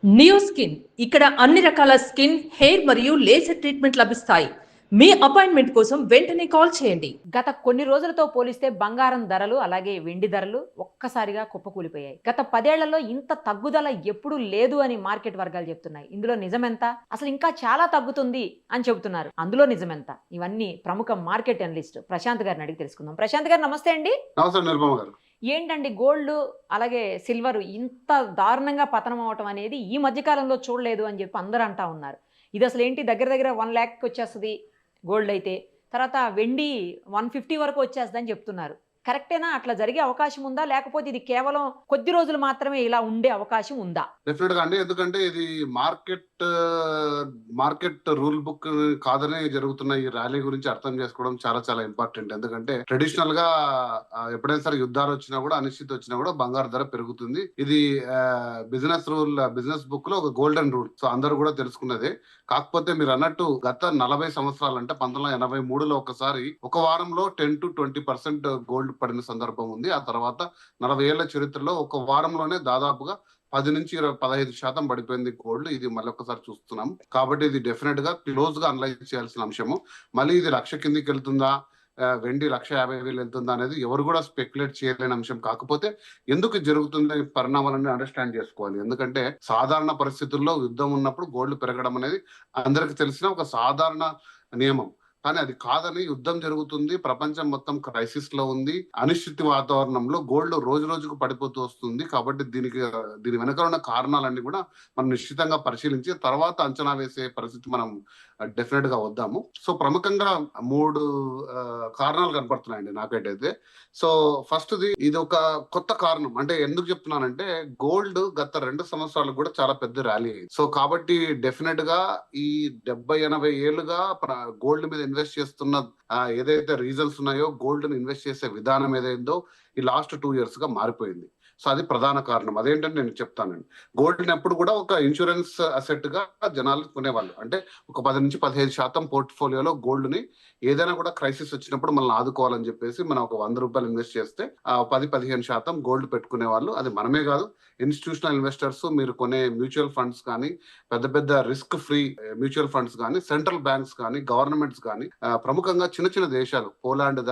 Neo skin ఇక్కడ అన్ని రకాల స్కిన్, హెయిర్ మరియు లేజర్ ట్రీట్మెంట్ లభిస్తాయి. మీ అపాయింట్మెంట్ కోసం వెంటనే కాల్ చేయండి. గత కొన్ని రోజులతో పోలిస్తే బంగారం ధరలు అలాగే వెండి ధరలు ఒక్కసారిగా కుప్పకూలిపోయాయి. గత 10 ఏళ్లలో ఇంత తగ్గుదల ఎప్పుడూ లేదు అని మార్కెట్ వర్గాలు చెప్తున్నాయి. ఇందులో నిజమెంత? అసలు ఇంకా చాలా తగ్గుతుంది అని చెబుతున్నారు. అందులో నిజమెంత? ఇవన్నీ ప్రముఖ మార్కెట్ అనలిస్ట్ ప్రశాంత్ గారిని అడిగి తెలుసుకుందాం. ప్రశాంత్ గారు నమస్తే అండి. నమస్తే నిర్మమ గారు. ఏంటండి గోల్డ్ అలాగే సిల్వర్ ఇంత దారుణంగా పతనం అవటం అనేది ఈ మధ్యకాలంలో చూడలేదు అని చెప్పి అందరూ అంటా ఉన్నారు. ఇది అసలు ఏంటి దగ్గర దగ్గర 1 lakh వచ్చేస్తుంది గోల్డ్ అయితే, తర్వాత వెండి 150 వరకు వచ్చేస్తుందని చెప్తున్నారు. కరెక్టేనా? అట్లా జరిగే అవకాశం ఉందా, లేకపోతే ఇది కేవలం కొద్ది రోజులు మాత్రమే ఇలా ఉండే అవకాశం ఉందా? డెఫినెట్ గా అండి, ఎందుకంటే ఇది మార్కెట్ రూల్ బుక్ కాదనే జరుగుతున్న ఈ ర్యాలీ గురించి అర్థం చేసుకోవడం చాలా చాలా ఇంపార్టెంట్. ఎందుకంటే ట్రెడిషనల్ గా ఎప్పుడైనా సరే యుద్ధాలు వచ్చినా కూడా, అనిశ్చితి వచ్చినా కూడా బంగారు ధర పెరుగుతుంది. ఇది బిజినెస్ బుక్ లో ఒక గోల్డెన్ రూల్. సో అందరూ కూడా తెలుసుకున్నదే. కాకపోతే మీరు అన్నట్టు గత 40 సంవత్సరాలు అంటే 1983లో ఒకసారి ఒక వారంలో 10 to 20% గోల్డ్ పడిన సందర్భం ఉంది. ఆ తర్వాత 40 ఏళ్ల చరిత్రలో ఒక వారంలోనే దాదాపుగా 10 నుంచి 15% పడిపోయింది గోల్డ్. ఇది మళ్ళీ ఒకసారి చూస్తున్నాం. కాబట్టి ఇది డెఫినెట్ గా క్లోజ్ గా అనలైజ్ చేయాల్సిన అంశము. మళ్ళీ ఇది 1,00,000 కిందికి వెళ్తుందా, వెండి 1,50,000 వెళ్తుందా అనేది ఎవరు కూడా స్పెక్యులేట్ చేయలేని అంశం. కాకపోతే ఎందుకు జరుగుతుంది పరిణామాలన్నీ అండర్స్టాండ్ చేసుకోవాలి. ఎందుకంటే సాధారణ పరిస్థితుల్లో యుద్ధం ఉన్నప్పుడు గోల్డ్ పెరగడం అనేది అందరికి తెలిసిన ఒక సాధారణ నియమం. కానీ అది కాదని, యుద్ధం జరుగుతుంది, ప్రపంచం మొత్తం క్రైసిస్ లో ఉంది, అనిశ్చితి వాతావరణంలో గోల్డ్ రోజు రోజుకు పడిపోతూ వస్తుంది. కాబట్టి దీని వెనక ఉన్న కారణాలన్నీ కూడా మనం నిశ్చితంగా పరిశీలించి తర్వాత అంచనా వేసే పరిస్థితి మనం డెఫినెట్ గా వద్దాము. సో ప్రముఖంగా 3 కారణాలు కనపడుతున్నాయండి నాకైతే. సో ఫస్ట్ ఇది ఒక కొత్త కారణం. అంటే ఎందుకు చెప్తున్నానంటే, గోల్డ్ గత 2 సంవత్సరాలు కూడా చాలా పెద్ద ర్యాలీ అయింది. సో కాబట్టి డెఫినెట్ గా ఈ 70-80 ఏళ్లుగా గోల్డ్ మీద ఇన్వెస్ట్ చేస్తున్న ఏదైతే రీజన్స్ ఉన్నాయో, గోల్డ్ ని ఇన్వెస్ట్ చేసే విధానం ఏదైందో ఈ లాస్ట్ 2 years గా మారిపోయింది. సో అది ప్రధాన కారణం. అదేంటంటే నేను చెప్తానండి. గోల్డ్ ఎప్పుడు కూడా ఒక ఇన్సూరెన్స్ అసెట్ గా జనాలు కొనేవాళ్ళు. అంటే ఒక 10 నుంచి 15% పోర్ట్ఫోలియోలో గోల్డ్ ని ఏదైనా కూడా క్రైసిస్ వచ్చినప్పుడు మనల్ని ఆదుకోవాలని చెప్పేసి మనం ఒక 100 రూపాయలు ఇన్వెస్ట్ చేస్తే 10-15% గోల్డ్ పెట్టుకునే వాళ్ళు. అది మనమే కాదు, ఇన్స్టిట్యూషనల్ ఇన్వెస్టర్స్, మీరు కొనే మ్యూచువల్ ఫండ్స్ కానీ, పెద్ద పెద్ద రిస్క్ ఫ్రీ మ్యూచువల్ ఫండ్స్ కానీ, సెంట్రల్ బ్యాంక్స్ కానీ, గవర్నమెంట్స్ కానీ, ప్రముఖంగా చిన్న చిన్న దేశాలు, పోలాండ్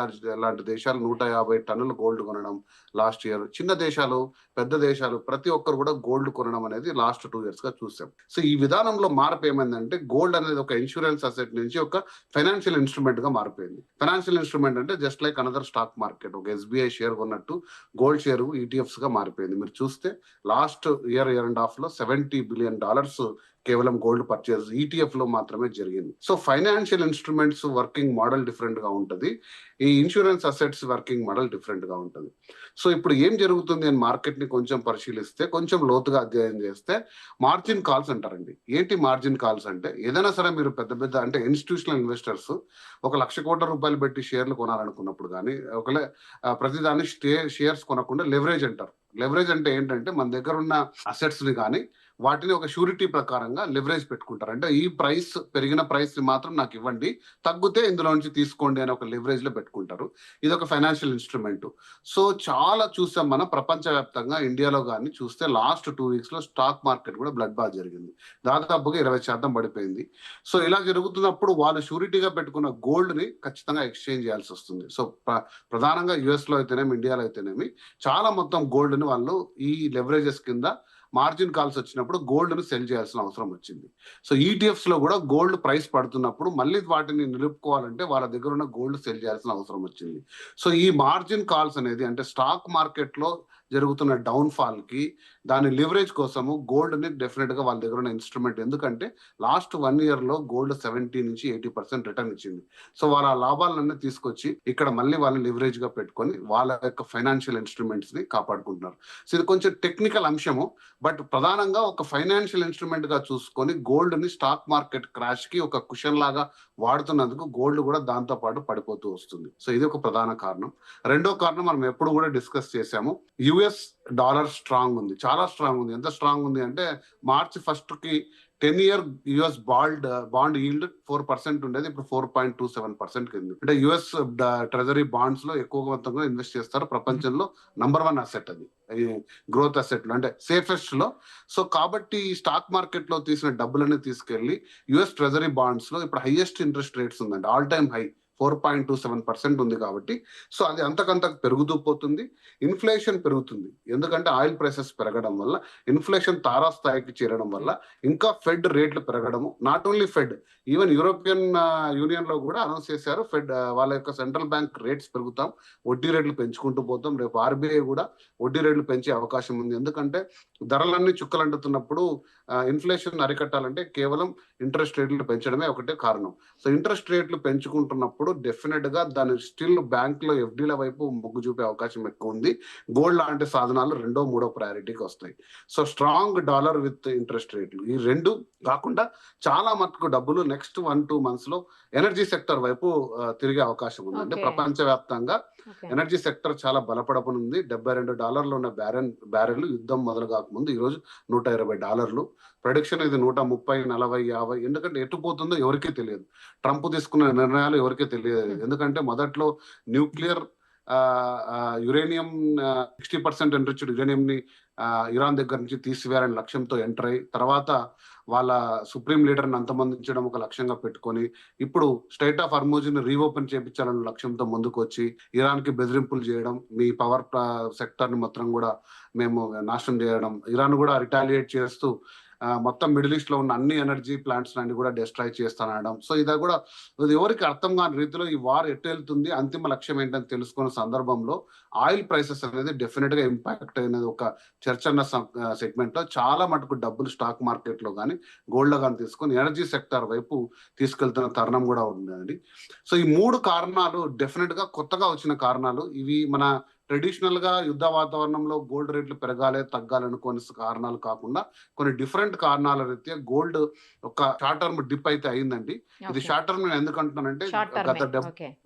లాంటి దేశాలు 150 టన్నులు గోల్డ్ కొనడం లాస్ట్ ఇయర్. చిన్న దేశాలు, పెద్ద దేశాలు ప్రతి ఒక్కరు కూడా గోల్డ్ కొనడం అనేది లాస్ట్ 2 years గా చూసాం. సో ఈ విధానంలో మార్పు ఏమైందంటే, గోల్డ్ అనేది ఒక ఇన్సూరెన్స్ అసెట్ నుంచి ఒక ఫైనాన్షియల్ ఇన్స్ట్రుమెంట్ గా మారిపోయింది. ఫైనాన్షియల్ ఇన్స్ట్రుమెంట్ అంటే just like another stock market. ఒక SBI షేర్ కొన్నట్టు గోల్డ్ షేర్ ETFs గా మారిపోయింది. మీరు చూస్తే లాస్ట్ ఇయర్ అండ్ హాఫ్ లో $70 billion కేవలం గోల్డ్ పర్చేజ్ ETF లో మాత్రమే జరిగింది. So financial instruments working model different గా ఉంటుంది, ఈ insurance assets working model different గా ఉంటుంది. సో ఇప్పుడు ఏం జరుగుతుంది అని మార్కెట్ ని కొంచెం పరిశీలిస్తే, కొంచెం లోతుగా అధ్యయనం చేస్తే, మార్జిన్ కాల్స్ అంటారండి. ఏంటి మార్జిన్ కాల్స్ అంటే, ఏదైనా సరే మీరు పెద్ద అంటే ఇన్స్టిట్యూషనల్ ఇన్వెస్టర్స్ 1,00,000 కోట్ల రూపాయలు పెట్టి షేర్లు కొనాలనుకున్నప్పుడు కానీ, ఒకవేళ ప్రతిదాన్ని షేర్స్ కొనకుండా లెవరేజ్ అంటారు. లెవరేజ్ అంటే ఏంటంటే, మన దగ్గర ఉన్న అసెట్స్ ని కానీ వాటిని ఒక షూరిటీ ప్రకారంగా లెవరేజ్ పెట్టుకుంటారు. అంటే ఈ పెరిగిన ప్రైస్ ని మాత్రం నాకు ఇవ్వండి, తగ్గితే ఇందులో నుంచి తీసుకోండి అని ఒక లెవరేజ్ లో పెట్టుకుంటారు. ఇది ఒక ఫైనాన్షియల్ ఇన్స్ట్రుమెంట్. సో చాలా చూసాం మనం ప్రపంచవ్యాప్తంగా. ఇండియాలో కానీ చూస్తే లాస్ట్ 2 weeks లో స్టాక్ మార్కెట్ కూడా బ్లడ్ బాత్ జరిగింది. దాదాపుగా 20% పడిపోయింది. సో ఇలా జరుగుతున్నప్పుడు వాళ్ళు షూరిటీగా పెట్టుకున్న గోల్డ్ ని ఖచ్చితంగా ఎక్స్చేంజ్ చేయాల్సి వస్తుంది. సో ప్రధానంగా US లో అయితేనేమి, ఇండియాలో అయితేనేమి చాలా మొత్తం గోల్డ్ ని వాళ్ళు ఈ లెవరేజెస్ కింద మార్జిన్ కాల్స్ వచ్చినప్పుడు గోల్డ్ ను సెల్ చేయాల్సిన అవసరం వచ్చింది. సో ETFs లో కూడా గోల్డ్ ప్రైస్ పడుతున్నప్పుడు మళ్ళీ వాటిని నిలుపుకోవాలంటే వాళ్ళ దగ్గర ఉన్న గోల్డ్ సెల్ చేయాల్సిన అవసరం వచ్చింది. సో ఈ మార్జిన్ కాల్స్ అనేది అంటే స్టాక్ మార్కెట్ లో జరుగుతున్న డౌన్ ఫాల్ కి, దాని లివరేజ్ కోసము గోల్డ్ ని డెఫినెట్ గా వాళ్ళ దగ్గర ఉన్న ఇన్స్ట్రుమెంట్. ఎందుకంటే లాస్ట్ 1 year లో గోల్డ్ 70 నుంచి 80% రిటర్న్ ఇచ్చింది. సో వాళ్ళ లాభాలన్నీ తీసుకొచ్చి ఇక్కడ మళ్ళీ వాళ్ళు లివరేజ్ గా పెట్టుకొని వాళ్ళ యొక్క ఫైనాన్షియల్ ఇన్స్ట్రుమెంట్స్ ని కాపాడుకుంటున్నారు. సో ఇది కొంచెం టెక్నికల్ అంశము. బట్ ప్రధానంగా ఒక ఫైనాన్షియల్ ఇన్స్ట్రుమెంట్ గా చూసుకొని గోల్డ్ ని స్టాక్ మార్కెట్ క్రాష్ కి ఒక కుషన్ లాగా వాడుతున్నందుకు గోల్డ్ కూడా దాంతో పాటు పడిపోతూ వస్తుంది. సో ఇది ఒక ప్రధాన కారణం. రెండో కారణం మనం ఎప్పుడు కూడా డిస్కస్ చేశాము, యుఎస్ డాలర్ స్ట్రాంగ్ ఉంది, చాలా స్ట్రాంగ్ ఉంది. ఎంత స్ట్రాంగ్ ఉంది అంటే మార్చి 1 కి 10-year యుఎస్ బాండ్ ఈల్డ్ 4% ఉండేది, ఇప్పుడు 4.27% కింది. అంటే యుఎస్ ట్రెజరీ బాండ్స్ లో ఎక్కువ మొత్తంగా ఇన్వెస్ట్ చేస్తారు. ప్రపంచంలో నంబర్ 1 అసెట్ అది, గ్రోత్ అసెట్ లో అంటే సేఫెస్ట్ లో. సో కాబట్టి స్టాక్ మార్కెట్ లో తీసిన డబ్బులన్నీ తీసుకెళ్లి యుఎస్ ట్రెజరీ బాండ్స్ లో ఇప్పుడు హైయెస్ట్ ఇంట్రెస్ట్ రేట్స్ ఉందండి, ఆల్ టైమ్ హై 4.27% ఉంది. కాబట్టి సో అది అంతకంతకు పెరుగుతూ పోతుంది. ఇన్ఫ్లేషన్ పెరుగుతుంది, ఎందుకంటే ఆయిల్ ప్రైసెస్ పెరగడం వల్ల, ఇన్ఫ్లేషన్ తారాస్థాయికి చేరడం వల్ల ఇంకా ఫెడ్ రేట్లు పెరగడము. Not only Fed, even European Union లో కూడా అనౌన్స్ చేశారు, ఫెడ్ వాళ్ళ యొక్క సెంట్రల్ బ్యాంక్ రేట్స్ పెరుగుతాం, వడ్డీ రేట్లు పెంచుకుంటూ పోతాం. రేపు ఆర్బీఐ కూడా వడ్డీ రేట్లు పెంచే అవకాశం ఉంది. ఎందుకంటే ధరలన్నీ చుక్కలంటుతున్నప్పుడు ఇన్ఫ్లేషన్ అరికట్టాలంటే కేవలం ఇంట్రెస్ట్ రేట్లు పెంచడమే ఒకటే కారణం. సో ఇంట్రెస్ట్ రేట్లు పెంచుకుంటున్నప్పుడు డెఫినెట్ గా దాని స్టిల్ బ్యాంక్ లో ఎఫ్డీల వైపు మొగ్గు చూపే అవకాశం ఎక్కువ ఉంది. గోల్డ్ లాంటి సాధనాలు 2వ 3వ ప్రయారిటీకి వస్తాయి. So strong dollar with interest రేట్లు, ఈ రెండు కాకుండా చాలా మటుకు డబ్బులు నెక్స్ట్ 1-2 months లో ఎనర్జీ సెక్టర్ వైపు తిరిగే అవకాశం ఉంది. అంటే ప్రపంచవ్యాప్తంగా ఎనర్జీ సెక్టర్ చాలా బలపడనుంది. $72 ఉన్న బ్యారెల్ యుద్ధం మొదలు కాకముందు ఈ రోజు $120. ప్రొడిక్షన్ ఇది 130, 40, 50. ఎందుకంటే ఎటు పోతుందో ఎవరికీ తెలియదు. ట్రంప్ తీసుకున్న నిర్ణయాలు ఎవరికీ తెలియదు. ఎందుకంటే మొదట్లో న్యూక్లియర్ యురేనియం 60% ఎన్రిచ్డ్ యురేనియం ని ఇరాన్ దగ్గర నుంచి తీసివేయాలని లక్ష్యంతో ఎంటర్ అయ్యి, తర్వాత వాళ్ళ సుప్రీం లీడర్ని అంతమొందించడం ఒక లక్ష్యంగా పెట్టుకొని, ఇప్పుడు స్ట్రైట్ ఆఫ్ హార్మోజ్ ని రీఓపెన్ చేయించాలన్న లక్ష్యంతో ముందుకు వచ్చి ఇరాన్ కి బెదిరింపులు చేయడం, మీ పవర్ సెక్టర్ ని మొత్తం కూడా మేము నాశనం చేయడం, ఇరాన్ కూడా రిటాలియేట్ చేస్తూ మొత్తం మిడిల్ ఈస్ట్ లో ఉన్న అన్ని ఎనర్జీ ప్లాంట్స్ అన్ని కూడా డిస్ట్రాయ్ చేస్తానడం. సో ఇది కూడా ఎవరికి అర్థం కాని రీతిలో ఈ వార్ ఎటు వెళ్తుంది, అంతిమ లక్ష్యం ఏంటని తెలుసుకున్న సందర్భంలో ఆయిల్ ప్రైసెస్ అనేది డెఫినెట్ గా ఇంపాక్ట్ అయినది. ఒక చర్చ అన్న సెగ్మెంట్ లో చాలా మటుకు డబ్బులు స్టాక్ మార్కెట్ లో కానీ గోల్డ్ లో కానీ తీసుకొని ఎనర్జీ సెక్టర్ వైపు తీసుకెళ్తున్న తరుణం కూడా ఉందండి. సో ఈ 3 కారణాలు డెఫినెట్ గా కొత్తగా వచ్చిన కారణాలు. ఇవి మన ట్రెడిషనల్ గా యుద్ధ వాతావరణంలో గోల్డ్ రేట్లు పెరగాలి తగ్గాలని కొన్ని కారణాలు కాకుండా కొన్ని డిఫరెంట్ కారణాల రీత్యా గోల్డ్ ఒక షార్ట్ టర్మ్ డిప్ అయితే అయిందండి. ఇది షార్ట్ టర్మ్ నేను ఎందుకు అంటున్నానంటే గత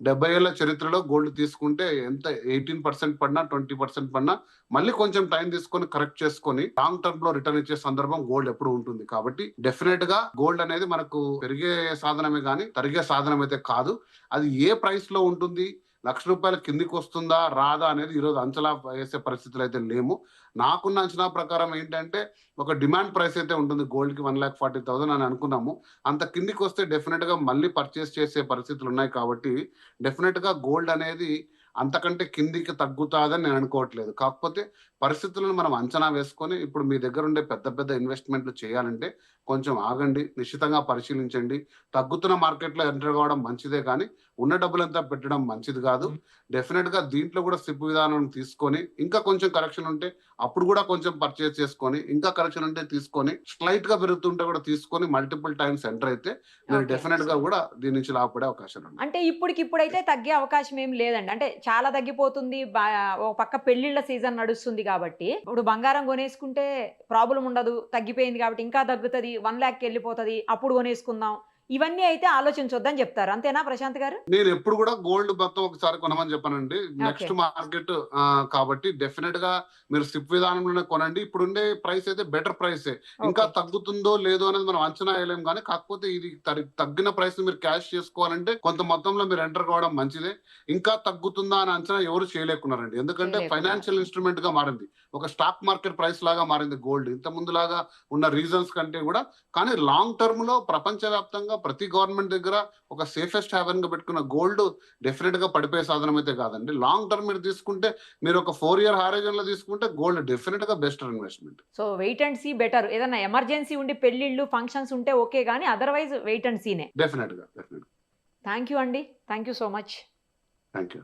70 ఏళ్ల చరిత్రలో గోల్డ్ తీసుకుంటే ఎంత 18% పడినా 20% పడినా మళ్ళీ కొంచెం టైం తీసుకొని కరెక్ట్ చేసుకొని లాంగ్ టర్మ్ లో రిటర్న్ ఇచ్చే సందర్భం గోల్డ్ ఎప్పుడు ఉంటుంది. కాబట్టి డెఫినెట్ గా గోల్డ్ అనేది మనకు పెరిగే సాధనమే కానీ తరిగే సాధనం అయితే కాదు. అది ఏ ప్రైస్ లో ఉంటుంది, ₹1,00,000 కిందికి వస్తుందా రాదా అనేది ఈరోజు అంచనా వేసే పరిస్థితులు అయితే లేము. నాకున్న అంచనా ప్రకారం ఏంటంటే ఒక డిమాండ్ ప్రైస్ అయితే ఉంటుంది గోల్డ్ కి 1,40,000 అని అనుకున్నాము. అంత కిందికి వస్తే డెఫినెట్ గా మళ్ళీ పర్చేస్ చేసే పరిస్థితులు ఉన్నాయి. కాబట్టి డెఫినెట్ గా గోల్డ్ అనేది అంతకంటే కిందికి తగ్గుతాదని నేను అనుకోవట్లేదు. కాకపోతే పరిస్థితులను మనం అంచనా వేసుకొని ఇప్పుడు మీ దగ్గర ఉండే పెద్ద పెద్ద ఇన్వెస్ట్మెంట్లు చేయాలంటే కొంచెం ఆగండి, నిశ్చితంగా పరిశీలించండి. తగ్గుతున్న మార్కెట్లో ఎంటర్ కావడం మంచిదే కానీ ఉన్న డబ్బులంతా పెట్టడం మంచిది కాదు. డెఫినెట్ గా దీంట్లో కూడా సిప్ విధానం తీసుకొని ఇంకా కొంచెం కరెక్షన్ ఉంటే అప్పుడు కూడా కొంచెం పర్చేస్ చేసుకొని, ఇంకా కరెక్షన్ ఉంటే తీసుకొని, స్లైట్ గా పెరుగుతుంటే కూడా తీసుకొని మల్టిపుల్ టైమ్స్ ఎంటర్ అయితే మీరు డెఫినెట్ గా కూడా దీని నుంచి లాభపడే అవకాశం ఉంది. అంటే ఇప్పుడైతే తగ్గే అవకాశం ఏం లేదండి. అంటే చాలా తగ్గిపోతుంది. ఒక పక్క పెళ్లిళ్ళ సీజన్ నడుస్తుంది కాబట్టి ఇప్పుడు బంగారం కొనేసుకుంటే ప్రాబ్లం ఉండదు, తగ్గిపోయింది కాబట్టి ఇంకా తగ్గుతుంది, 1 lakh వెళ్ళిపోతుంది, అప్పుడు కొనేసుకుందాం. ఇవన్నీ అయితే ఆలోచించొద్దని చెప్తారు, అంతేనా ప్రశాంత్ గారు? నేను ఎప్పుడు కూడా గోల్డ్ మొత్తం ఒకసారి కొనమని చెప్పానండి. నెక్స్ట్ మార్కెట్ కాబట్టి డెఫినెట్ గా మీరు సిప్ విధానంలోనే కొనండి. ఇప్పుడుండే ప్రైస్ అయితే బెటర్ ప్రైస్, ఇంకా తగ్గుతుందో లేదో అనేది మనం అంచనా వేయలేం. కానీ కాకపోతే ఇది తగ్గిన ప్రైస్ మీరు క్యాష్ చేసుకోవాలంటే కొంత మొత్తంలో మీరు ఎంటర్ కావడం మంచిదే. ఇంకా తగ్గుతుందా అని అంచనా ఎవరు చేయలేకున్నారండి, ఎందుకంటే ఫైనాన్షియల్ ఇన్స్ట్రుమెంట్ గా మారింది, ఒక స్టాక్ మార్కెట్ ప్రైస్ లాగా మారింది గోల్డ్ ఇంత ముందు లాగా ఉన్న రీజన్స్ కంటే కూడా. కానీ లాంగ్ టర్మ్ లో ప్రపంచవ్యాప్తంగా ప్రతి గవర్నమెంట్ దగ్గర ఒక సేఫెస్ట్ హ్యావెన్ గా పెట్టుకున్న గోల్డ్ డెఫినెట్ గా పడిపోయే సాధనం అయితే కాదండి. లాంగ్ టర్మ్ మీరు తీసుకుంటే, మీరు ఒక 4-year హారైజన్ లో తీసుకుంటే గోల్డ్ డెఫినెట్ గా best investment. So wait and see better. ఏదైనా ఎమర్జెన్సీ ఉండి పెళ్లిళ్ళు ఫంక్షన్స్ ఉంటే ఓకే, కానీ అదర్వైజ్ వెయిట్ అండ్ సీనే. డెఫినెట్ గా. థ్యాంక్ యూ అండి, thank you so much. Thank you.